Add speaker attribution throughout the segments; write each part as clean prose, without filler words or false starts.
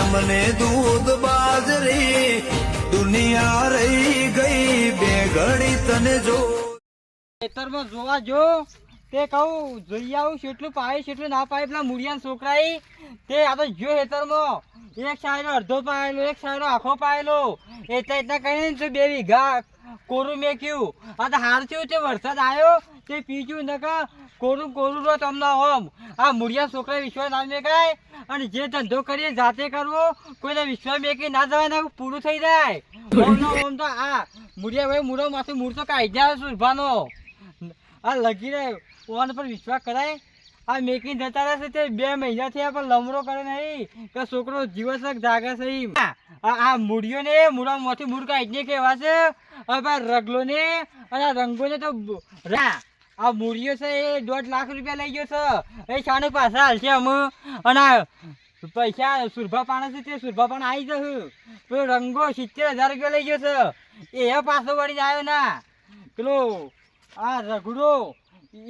Speaker 1: અમને દૂધ બાજરી દુનિયા રહી ગઈ બે ઘડી તને જો
Speaker 2: ખેતરમાં જોવા જો તે કહું જોઈ આવું કેટલું પાય કેટલું ના પાય પેલા મુડિયાના છોકરાએ તે આ તો જો ખેતરમાં એક સાઈડનો અડધો પાયેલો એક સાઈડનો આખો પાયેલો એટલે કહીને તો 2 વીઘા કોરું મેક્યું. આ તો હાર થયું તે વરસાદ આવ્યો તે પીજું નકા કોરું રો તમને ઓમ આ મુડિયા છોકરા વિશ્વાસ ના મેકાય અને જે ધંધો કરીએ જાતે કરવો કોઈને વિશ્વાસ મેકી ના જવાય ને પૂરું થઈ જાય. ઓમ તો આ મુડિયા ભાઈ મૂળો માંથી મૂળ તો કાઢી જાય સુરભાનો આ લગીને ઓન પર વિશ્વાસ કરાય. આ મેકી જતા રહેશે તે 2 મહિના થયા પણ લમરો કરે નહીં કે છોકરો જીવસ જાગે છે. આ મૂળિયો ને મૂળામાંથી મૂળ કાઢીને કેવા છે હવે રગલો ને અને આ રંગો ને તો આ મૂળિયો છે એ 1.5 લાખ રૂપિયા લઈ ગયો છે એ શાને પાછા હાલશે અમે અને પૈસા સુરભા પાણા છે તે સુરભા પાણા આવી જશે પેલો રંગો 70,000 રૂપિયા લઈ ગયો છે એ પાછો વળીને આવ્યો ના પેલો આ રઘડો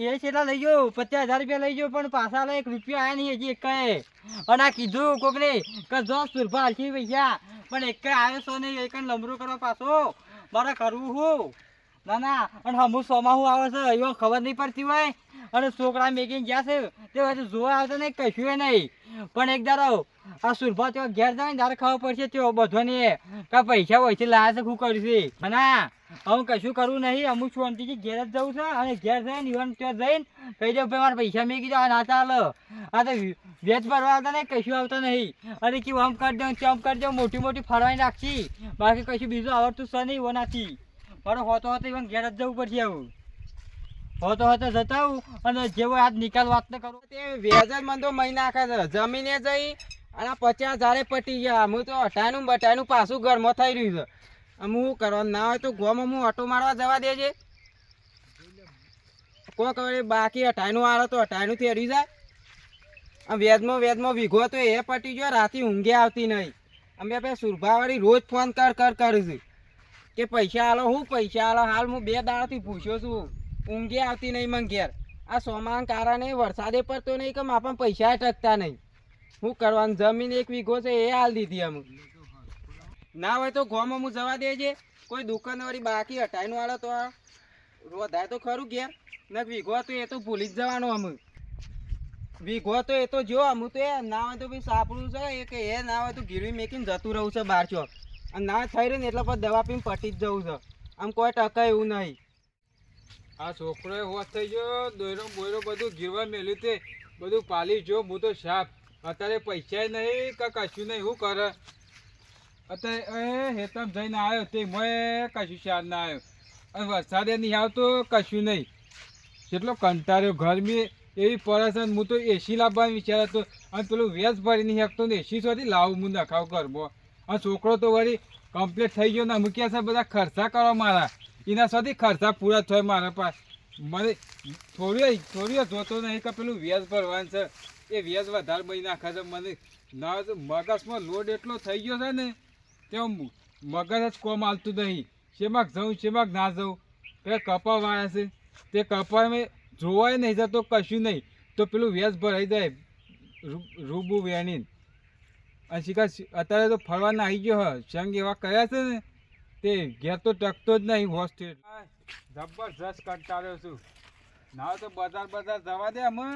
Speaker 2: એ કેટલા લઈ ગયો 50,000 રૂપિયા લઈ ગયો પણ પાછા 1 રૂપિયા આવ્યા નહીં હજી એક અને આ કીધું કોકને કે જો સુરભા હાલશી પૈસા પણ એક આવ્યો છો નહીં એક લમરો કરવા પાછો મારે કરવું હું ના અને હમું સોમાહું આવે છે એવો ખબર નહીં પડતી હોય અને છોકરા મેકીને ગયા છે તે હજુ જોવા આવતો નહીં કશું નહીં પણ એક દાડો આ સુરભા તેઓ ઘેર જાય ને તારે ખબર પડશે તેઓ બધોને કે પૈસા હોય લાયા છે શું કર્યું છે ના હું કશું કરવું નહીં અમુક શાંતિથી ઘેર જ જવું છે અને ઘેર જઈને ઈવન ત્યાં જઈને કહી દઉં ભાઈ મારા પૈસા મેકી દો ના ચાલે આ તો વેચ ભરવા આવતા નહીં કશું આવતા નહીં અને કેવું આમ કરી દઉં તેમ કરી દઉં મોટી મોટી ફરવાની રાખી બાકી કશું બીજું આવડતું છે નહીં એવો નથી મારો હોતો ઈવન ઘેર જ જવું પડશે આવું હોતો જતા આવું અને જેવો આજ નિકાલ વાત ન કરું
Speaker 3: તે વ્યાજ મને તો મહિના આખા છે જમીને જઈ અને 50,000 પટી ગયા હું તો અટાનું બટાનું પાછું ઘરમાં થઈ રહ્યું છે હું કરવાનું ના હોય તો ગોમાં હું ઓટો મારવા જવા દેજે કોઈ કવડે બાકી 98 આવે તો 98 થી હરી જાય આમ વેજમાં વીઘો તો એ પટી ગયો રાતે ઊંઘે આવતી નહીં અમે આપણે સુરભાવાળી રોજ ફોન કરીશું કે પૈસા આલો હું પૈસા આલો હાલ હું 2 દાડાથી પૂછ્યો છું ઊંઘે આવતી નહીં મને ઘેર આ સોમાના કારણે વરસાદે પડતો નહીં કે માપા પૈસા ટકતા નહીં શું કરવાનું જમીન 1 વીઘો છે એ હાલ દીધી અમુક ના હોય તો ગોમાં હું જવા દેજે કોઈ દુકાનવાળી બાકી 98 વાળો તો રોધાય તો ખરું ઘેર ને વીઘો તો એ તો ભૂલી જ જવાનો અમુક વીઘો તો એ તો જો અમુક તો એ ના હોય તો ભાઈ સાપડું છે એ કે એ ના હોય તો ગીરવી મેકીને જતું રહું છે બહાર ચોક અને ના થઈ રહ્યું ને એટલે પછી દવા પીને પટી જ જવું છે આમ કોઈ ટકા એવું નહીં.
Speaker 4: આ છોકરોએ હોશ થઈ ગયો દોયરો બોયરો બધું ગીરવા મેલ્યું તે બધું પાલી જો હું તો સાપ અત્યારે પૈસા નહીં કે કશું નહીં શું કરે અત્યારે હેતમ જઈને આવ્યો તે મેં કશું શાર ના આવ્યો અને વરસાદે નહીં આવતો કશું નહીં કેટલો કંટાળ્યો ગરમી એવી પડે છે હું તો એસી લાવવાનું વિચાર હતો અને પેલું વેચ ભરી નહીં શકતો ને એસી સુધી લાવું હું નખાવ ઘરમાં અને છોકરો તો વળી કમ્પ્લીટ થઈ ગયો ને મૂક્યા છે બધા ખર્ચા કરવા મારા એના સુધી ખર્ચા પૂરા થાય મારા પાસે મને થોડી જોતો નહીં કે પેલું વ્યાજ ભરવાનું છે એ વ્યાજ વધારે બની નાખે છે મને ના તો મગજમાં લોડ એટલો થઈ ગયો છે ને તે મગજ જ કોમ હાલતું નહીં શેમાક જવું શેમાક ના જવું પેલા કપા વાળા છે તે કપામાં જોવાય નહીં જતો કશું નહીં તો પેલું વ્યાજ ભરાઈ જાય રૂબુ વેણીને અને શીખા અત્યારે તો ફરવાના આવી ગયો હ સંગ એવા કર્યા છે ને તે ઘેર તો ટકતો જ નહીં હોસ્ટેલ જબરજસ્ત કંટાળ્યો છું ના તો બજાર જવા દે અમે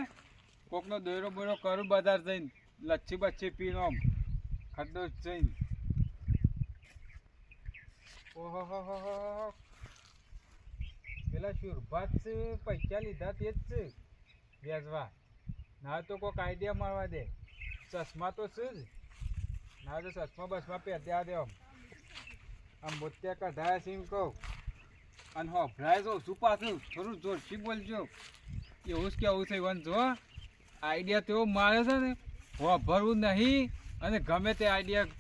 Speaker 4: કોકનો દોયરો બોયરો કરું બજાર જઈને લચ્છી બચ્છી પીનો આમ ખડ્ડો જઈને ઓહો પેલા સુરભાત છે પૈસા લીધા તે જ છે વેચવા ના તો કોઈક આઈડિયા મારવા દે ચશ્મા તો છે જ ના તો ચશ્મા બસમાં પહેર્યા દે આમ બોત્યા કઢાયા છે એમ કહું અને ભરાય જાઉં શું પાછું થોડું જોરથી બોલજો એવું જ કેવું છે વન જો આઈડિયા તેવો મારે છે ને ભરવું નહીં અને ગમે તે આઈડિયા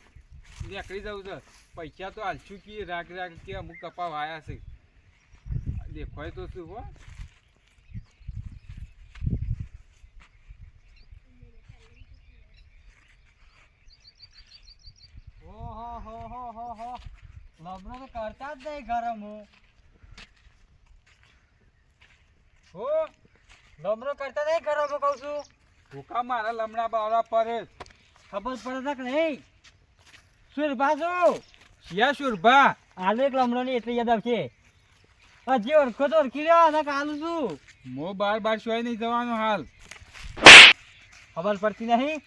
Speaker 4: નીકળી જવું છે પૈસા તો હાલશું કે રાખ કે અમુક કપા વાયા છે દેખાય તો શું હો
Speaker 2: લમણો તો કરતા જ નહીં ગરમ
Speaker 4: હો
Speaker 2: લમણો કરતા નહીં ગરમ કહું છું
Speaker 4: ભૂકા મારા લમણા બાવડા પર
Speaker 2: ખબર પડે છે કે નહીં સુરભા છો
Speaker 4: શિયા શુરભા
Speaker 2: હાલ એક લમણો ની એટલી યાદ આવશે હજી ઓળખો તો ઓળખી લ્યો અને કાલું છું
Speaker 4: મો બાર શોય નહીં જવાનો હાલ
Speaker 2: ખબર પડતી નહીં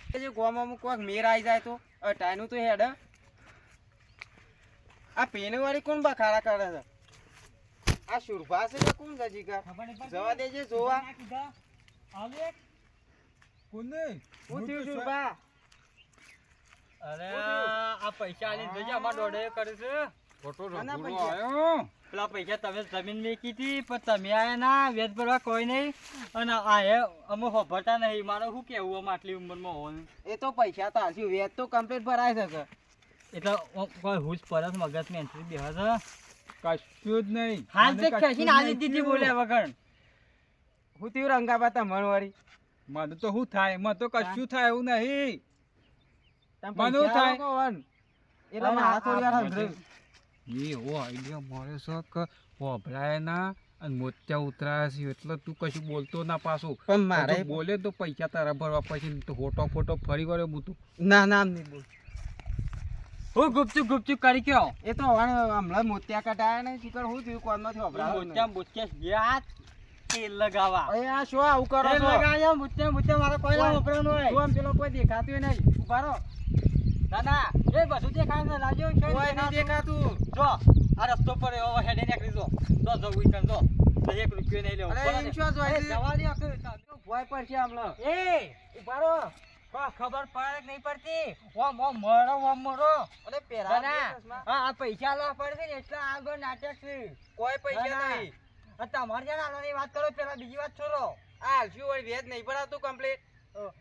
Speaker 3: એ જે ગોમાં અમુક કોઈક મેર આવી જાય તો ટાઈનું તો હેડ આ પેલી વાળી કોણ બખાડા કરે છે આ શુરભા છે કે કોણ છે જીગર જવા દેજે જોવા
Speaker 4: કોને
Speaker 3: હું થયું શુરભા
Speaker 2: અરે આ પૈસા આલીને જોજે અમાર દોડે કરે છે
Speaker 4: ખોટો
Speaker 3: આના
Speaker 4: રઘુડો
Speaker 3: પૈસા.
Speaker 4: આયો
Speaker 2: પેલા પૈસા તમે જમીન મેકી હતી પણ તમે આયા ના વેચ ભરવા કોઈ નહીં અને આ અમે હોભરતા નહીં મારે શું કેવું આમ આટલી ઉંમરમાં હોવાનું
Speaker 3: એ તો પૈસા તો હાલશું વેચ તો કમ્પ્લીટ ભરાય શકે
Speaker 2: એટલે કોઈ હુશ પરસ મગજમાં એન્ટ્રી બેહે છે
Speaker 4: કશું જ નહીં
Speaker 2: હાલ
Speaker 4: મને
Speaker 2: તે
Speaker 4: કશું
Speaker 2: ખેંચીને આલી
Speaker 4: નહીં
Speaker 2: દીધી
Speaker 4: થયું.
Speaker 2: બોલે વગર
Speaker 3: હું થયું રંગાબા તમાર વાળી
Speaker 4: મને તો શું થાય મને તો કશું થાય એવું નહીં
Speaker 3: તમે
Speaker 4: મને
Speaker 3: પૈસા
Speaker 4: થાય.
Speaker 3: આલો કોણ? એટલે
Speaker 2: અરે
Speaker 3: મારા થોડી વાર
Speaker 2: આ
Speaker 3: હંભળ્યું.
Speaker 4: એવો આઈડિયા મળે છે કે હોભળાય ના અને મોત્યા ઉતરાય છે એટલે તું કશું બોલતો ના પાછું
Speaker 3: પણ મારે
Speaker 4: જો બોલે તો પૈસા તારા ભરવા પછી તો ફોટો ફરી વળે હું તું
Speaker 3: ના નામ નહીં બોલ
Speaker 2: હું ગુપચુપ કરી કયો
Speaker 3: એ તો હમણાં મોતિયા કટાયા ને શીખર હું થયું કોણમાંથી વપરાયું નહીં.
Speaker 2: મોત્યા મોત્યા ગયા તેલ લગાવા
Speaker 3: અરે આ શું આવું કરો
Speaker 2: તેલ
Speaker 3: છો
Speaker 2: લગાવ્યા મોત્યા મારે કોઈ ના વપરાવાનું હોય
Speaker 3: જો આમ પેલો કોઈ દેખાતું નહીં ઉભા રહો
Speaker 2: ના ના એ બધું દેખાય ને લાજો
Speaker 3: કોઈ નહીં દેખાતું
Speaker 2: જો આ રસ્તો પર એવો હેડે નીકળી જો જો ઉઈકન જો તો 1 રૂપિયો નહીં લેવો
Speaker 3: અરે
Speaker 2: બરાબર?
Speaker 3: એમ શું જોઈ
Speaker 2: એ
Speaker 3: છે?
Speaker 2: જવા દ્યો કે
Speaker 3: ભોય પડશે હમણાં
Speaker 2: એ
Speaker 3: ઉભા રહો
Speaker 2: ખબર પડે કે નહીં પડતી ઓમ મરો
Speaker 3: અરે પેરા
Speaker 2: ના આ પૈસા લાવ પડે છે ને એટલે આગળ નાટક છે
Speaker 3: કોઈ પૈસા
Speaker 2: ના, ના.
Speaker 3: નહીં
Speaker 2: આ તમારે જ્યાં આલવાની વાત કરો પેલા બીજી વાત છોડો
Speaker 3: આ હાલશું વળી વેચ નહીં ભરાતું કમ્પ્લીટ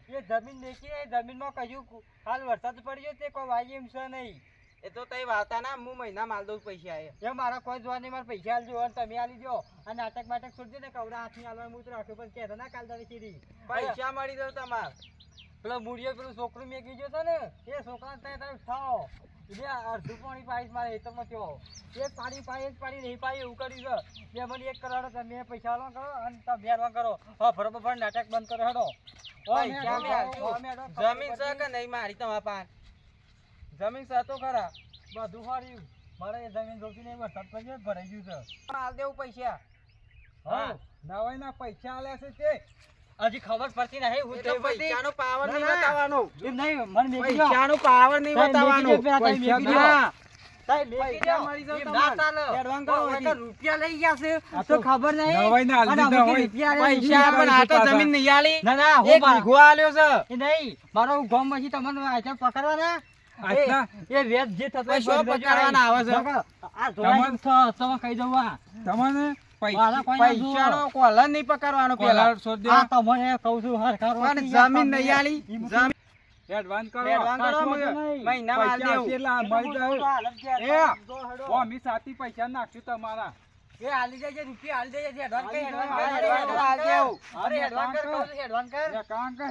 Speaker 2: એ જમીન દેખી જમીનમાં કશું હાલ વરસાદ પડ્યો તે કોઈ વાય એમ છે નહીં
Speaker 3: એ તો તઈ વાતા ના હું મહિના માલ દઉં પૈસા આયા
Speaker 2: એ મારા કોઈ જોવા નહીં મારા પૈસા આલજો અને તમે આલી દો આ નાટક બાટક છોડજો ને કવડા હાથની આલવાનું મૂત રાખ્યો પણ કહેતા ના કાલ દાડી કીધી
Speaker 3: પૈસા મળી દઉં તમાર
Speaker 2: પેલો મૂળિયો પેલું છોકરું મેં કીધું છે ને એ છોકરા ત્યાં તરફ થાઓ એટલે અડધું પાણી પાઈશ મારે એ તમે કહો એક પાણી નહીં પાઈ એવું કર્યું છે બે મને 1 કરોડ તમે પૈસા આલવા કરો અને તમે આલવા કરો હા બરોબર નાટક બંધ કરો હેડો
Speaker 3: પૈસા મેં હાલશું. જમીન છે કે નહીં મારી તમારા પાન જમીન છે તો ખરા
Speaker 2: બધું હાર્યું મારે એ જમીન જોતી નહીં વરસાદ પડ્યો ભરાઈ ગયું છે
Speaker 3: હાલ દેવું પૈસા
Speaker 2: હા
Speaker 4: નવાઈ ના પૈસા આલ્યા છે તે
Speaker 2: હજી ખબર પડતી નહીં હું
Speaker 3: એ તો
Speaker 2: તે બધી
Speaker 3: પૈસાનો પાવર નહીં
Speaker 2: ના, ના.
Speaker 3: બતાવવાનો
Speaker 2: એમ નહીં મને મેકી દો
Speaker 3: પૈસાનો પાવર નહીં બતાવવાનો
Speaker 4: પૈસા
Speaker 3: ના.
Speaker 2: પૈસા
Speaker 3: મળી જાવ
Speaker 2: એમ
Speaker 3: તમારે.
Speaker 2: ના ચાલે.
Speaker 3: એડવાન્સ કરો
Speaker 2: હવે તો
Speaker 3: હજી.
Speaker 2: રૂપિયા લઈ ગયા છે
Speaker 4: આ
Speaker 2: તો
Speaker 4: તો
Speaker 2: ખબર નહીં
Speaker 4: નવાઈ ના હાલ
Speaker 2: અને
Speaker 4: દીધા
Speaker 2: અમુકે
Speaker 4: હોય.
Speaker 2: રૂપિયા આલ્યા
Speaker 3: પૈસા પણ આ તો
Speaker 4: પાછા.
Speaker 3: જમીન નહીં આલી
Speaker 2: ના ના હું
Speaker 3: એક વીઘો આલ્યો છે
Speaker 2: એ નહીં મારો ગામ માંથી તમને આઈટમ પકડવાના
Speaker 4: આટલા?
Speaker 2: એ વેચ જે થતો
Speaker 3: ભાઈ, શું પકડવાના આવે છે?
Speaker 2: આ ધોરણ તમે કહી દઉં આ
Speaker 4: તમને
Speaker 2: મારા કોઈ ના જુઓ.
Speaker 3: પૈસાનો કોલર નહીં પકડવાનો પેલા
Speaker 4: કોલાર છોડ દે
Speaker 2: આ તમને કહું છું હરખા
Speaker 3: પણ
Speaker 2: રોટલી
Speaker 3: જમીન
Speaker 2: તમે-
Speaker 3: નહીં આલી જમીન
Speaker 4: એડવાન્સ કરો
Speaker 3: એડવાન્સ કરો
Speaker 2: કશો
Speaker 3: અમે
Speaker 2: નહીં.
Speaker 3: મહિનામાં આલ
Speaker 4: પૈસા
Speaker 3: દેવું.
Speaker 4: કેટલા મળી જાય
Speaker 2: હાલત છે,
Speaker 4: એ
Speaker 2: જો હેડો.
Speaker 4: ઓ અમે સાથી પૈસા નાખ્યું તમારા
Speaker 2: એ હાલી જાય છે, રૂપિયા હાલી જાય છે, advance કર,
Speaker 4: હાલી
Speaker 2: advance
Speaker 4: જાય,
Speaker 2: કર,
Speaker 3: advance
Speaker 2: advance
Speaker 3: દેવું.
Speaker 2: કર. અરે advance કર, કહું છું, advance કર.
Speaker 4: એ કાં કહે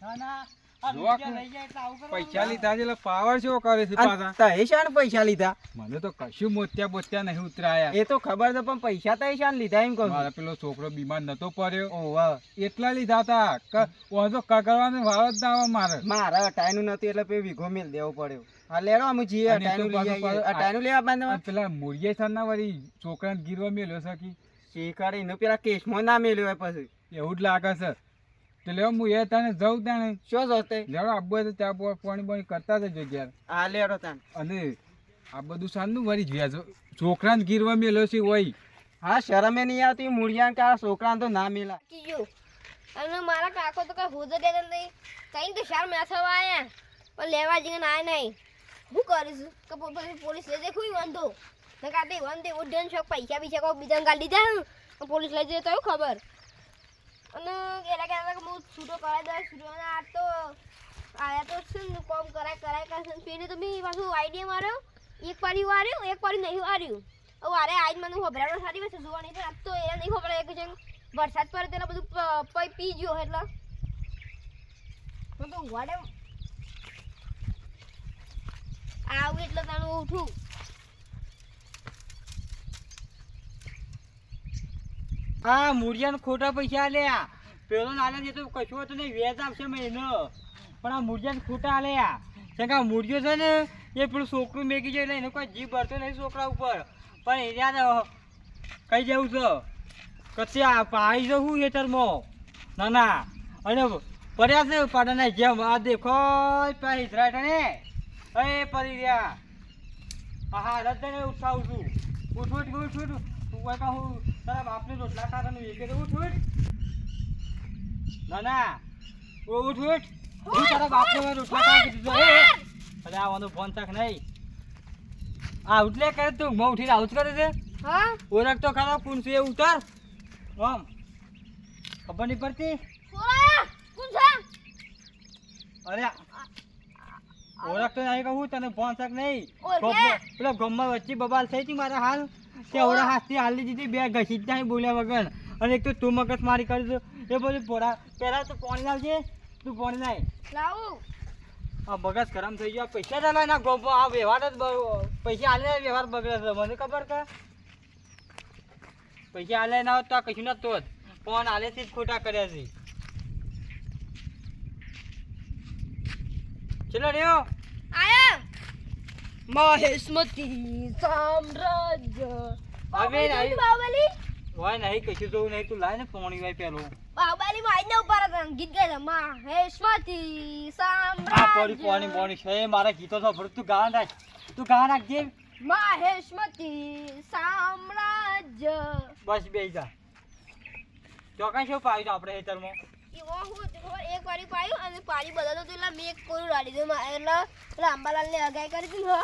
Speaker 2: ના, ના, આ
Speaker 4: જો
Speaker 2: રૂપિયા
Speaker 4: કે
Speaker 2: લઈ જાય એટલે આવું કરવાનું.
Speaker 4: પૈસા લીધા છે એટલે પાવર શું કરે છે
Speaker 3: અને
Speaker 4: પાછા
Speaker 3: તએ શાને પૈસા લીધા
Speaker 4: મને તો કશું મોત્યા બોત્યા નહીં ઉતરાયા
Speaker 3: એ તો ખબર છે પણ પૈસા તએ શાને લીધા એમ કહું
Speaker 4: મારા પેલો છોકરો બીમાર નતો પડ્યો
Speaker 3: ઓહ
Speaker 4: એટલા લીધા તા તો કગરવાનો વાળો જ ના આવે મારે
Speaker 3: મારા અટાઈનું નતું એટલે પછી વીઘો મેલ દેવો પડ્યો હા લેડો અમે જઈએ
Speaker 4: અને એ તો
Speaker 3: અટાઈનું લઈ
Speaker 4: પાછું
Speaker 3: આવીએ.
Speaker 4: પાછું
Speaker 3: અટાઈનું લેવા
Speaker 4: અને
Speaker 3: બાંધવા
Speaker 4: પેલા મુરિયા સાના વળી છોકરાને ગીરવા મેલ્યો છે કે
Speaker 3: શીખવાડી ને પેલા કેસમાં ના મેલ્યો હોય પછી
Speaker 4: એવું જ લાગે છે તો લેવો હું એ તને જઉં ત્યાં
Speaker 3: શું જોતે
Speaker 4: લેવડો આબુ તો ચા પાણી પાણી કરતા જજો ઘેર
Speaker 3: હા લેડો તાન
Speaker 4: અને આ બધું સાનું વળી જોયા છોકરાને ગીરવા મેલ્યો છે હોય
Speaker 3: હા શરમે નહીં આવતી મૂળિયાને કાળા છોકરાને તો ના મેલા
Speaker 5: કીધું અને મારા કાકો તો કઈ હોદ દેતા નહીં કઈ તો શાર મેથવા આયા પણ લેવા જઈને આય નહીં હું કરીશું કે પછી પોલીસ લઈ જાય કોઈ વાંધો ને કાતે વાંધે ઉડન શોખ પૈસા બીજા કોઈ બીજા ગાલી દીધા પોલીસ લઈ જાય તો એવું ખબર અને એલા કે હું છૂટો કરાવી દઉં છૂટો આ તો આયા તો શું કોમ કરાય કરશે પેલી તો બી પાછું આઈડિયા માર્યો એક પાડી વાર્યું એક પાડી નહીં વાર્યું હવે વારે આજ મને ખબરાનો સારી વસ્તુ જોવા નહીં પણ આજ તો એને નહીં ખબર કે છે વરસાદ પડે તેલા બધું પી ગયો એટલે હું તો વાડે આવું એટલે તાનું ઉઠું
Speaker 2: હા મૂળિયાને ખોટા પૈસા આલ્યા પેલો નાલે છે તો કશું હતું નહીં વેચ આપશે મહિનો પણ આ મૂળિયાને ખોટા આલ્યા કેમ કે આ મૂળિયો છે ને એ પેલું છોકરું મેકી જાય એટલે એનો કોઈ જીભ ભરતો નહીં છોકરા ઉપર, પણ એ યાર કઈ જવું છે કચ્છી આ પાઈ જવું હેતરમાં ના ના અને પડ્યા છે પાડાના જેમ આ દેખો પાઈ ધરાટા ને એ પડી રહ્યા હા રતને ઉઠાવું છું ઉઠ ઉઠ ઉઠ ઉઠ તું કોઈ કહું તારા બાપને રોટલા ખાવાનું એ કે ઉઠ ઉઠ ના ના ઉઠ ઉઠ હું તારા બાપને રોટલા ખાવા કીધું અરે આવવાનું ફોન તક નહીં આ ઉઠલે કરે તું હું ઉઠીને આવું જ કરે છે
Speaker 5: હા
Speaker 2: ઓળખ તો ખરાબ કોણ છે એ ઉતાર આમ ખબર નહીં પડતી
Speaker 5: સોરા કોણ છે
Speaker 2: અરે ઓળખ તો નહીં કહું તને ફોન તક નહીં
Speaker 5: ઓળખે?
Speaker 2: પેલો ગમમાં વચ્ચે બબાલ થઈ હતી મારા હાલ તે ઓળા હાથથી હાલી દીધી બે ઘસી જ નહીં બોલ્યા વગર અને એક તો તું મગજ મારી કરી દો એ બધું પોરા પહેલાં તું પાણી લાવજે તું પાણી લાય
Speaker 5: લાવું
Speaker 2: આ બગસ ગરમ થઈ ગયો પૈસા ચાલવાય ના ગોપો આ વ્યવહાર જ પૈસા હાલે વ્યવહાર બગડે છે મને ખબર કે પૈસા હાલે ના હોત તો આ કશું ના તો ફોન હાલેથી જ ખોટા કર્યા છે ચલો રહ્યો
Speaker 5: આયા મહેશમતી સામ્રાજ્ય
Speaker 2: હવે નહીં.
Speaker 5: બાहुबली
Speaker 2: હોય નહીં કશું જોવું નહીં તું લાય ને પાણી વાય પેલો
Speaker 5: બાहुबली માં આઈને ઉપર હતા ગીત ગાય મહેશમતી
Speaker 2: આ પડી
Speaker 5: સામ્રાજ્ય
Speaker 2: પાણી પાણી છે મારા ગીતો તો તું ગા નાખ નાખજે
Speaker 5: મહેશમતી સામ્રાજ્ય
Speaker 2: બસ બે જા ચોકા શું પાયું આપણે હેતરમાં
Speaker 5: એવો હું એક વારી પાયું અને પાણી બદલતો તો એટલે મેં એક કોરું રાડી દઉં એટલે પેલા અંબાલાલને અગાઈ કરી દીધું હો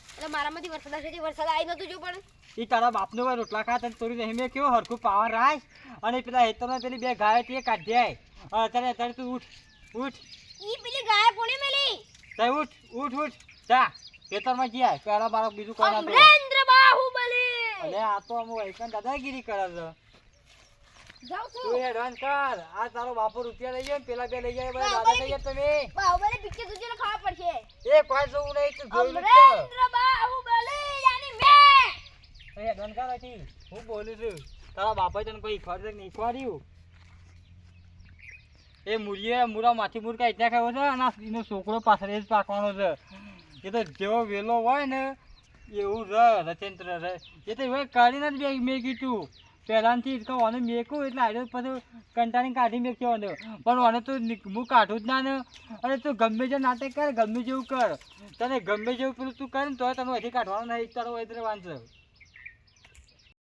Speaker 5: એટલે મારામાંથી વરસાદ આવશે તે વરસાદ આવી નતું જો પણ
Speaker 2: એ તારા બાપનો ભાઈ રોટલા ખાતા તોરી નહીં મેં કેવો હરખું પાવર રાખ અને પેલા હેતરમાં પેલી બે ગાય તે કાઢ્યા અત્યારે તું ઉઠ
Speaker 5: ઈ પેલી ગાય કોને મેલી
Speaker 2: તે ઉઠ જા ખેતરમાં ગયા પેલા બાળક બીજું કોઈ ના તો
Speaker 5: અમરેન્દ્ર બાહુબલી
Speaker 2: અલે આ તો અમુ વૈકન દાદાગીરી કરે છે
Speaker 5: જાઉં
Speaker 2: તું
Speaker 5: છું
Speaker 2: એડવાન્સ કર આ તારો બાપુ રૂપિયા લઈ જાય ને પેલા બે લઈ જાય બધા દાદા થઈ જાય તમે
Speaker 5: બાહુબલી પિક્ચર તુજે ખાવા પડશે
Speaker 2: એ કોઈ જોવું નહીં તું જોઈ લે
Speaker 5: અમરેન્દ્ર બાહુબલી યાની મેં
Speaker 2: એડવાન્સ કર હતી હું બોલું છું તારા બાપાએ તને કોઈ ખર્ચ નહીં ખવાડ્યું એ મુરીએ મુરા માથી મુરકા એટલા ખાયો છે અને એનો છોકરો પાછળ જ પાકવાનો છે એ તો જેવો વેલો હોય ને એવું રચેન્દ્ર એ તો હવે કાઢીને જ મેં કીધું પહેલાંથી જ કહું મેકું એટલે આડો પછી કંટાળી કાઢી મેક્યો પણ આને તું હું કાઢું જ ના ને અને તું ગમે તે નાટક કર ગમે જેવું કર તને ગમે જેવું પેલું તું કર ને તો તને હજી કાઢવાનું નહીં તારો વૈદ્ર વાંચો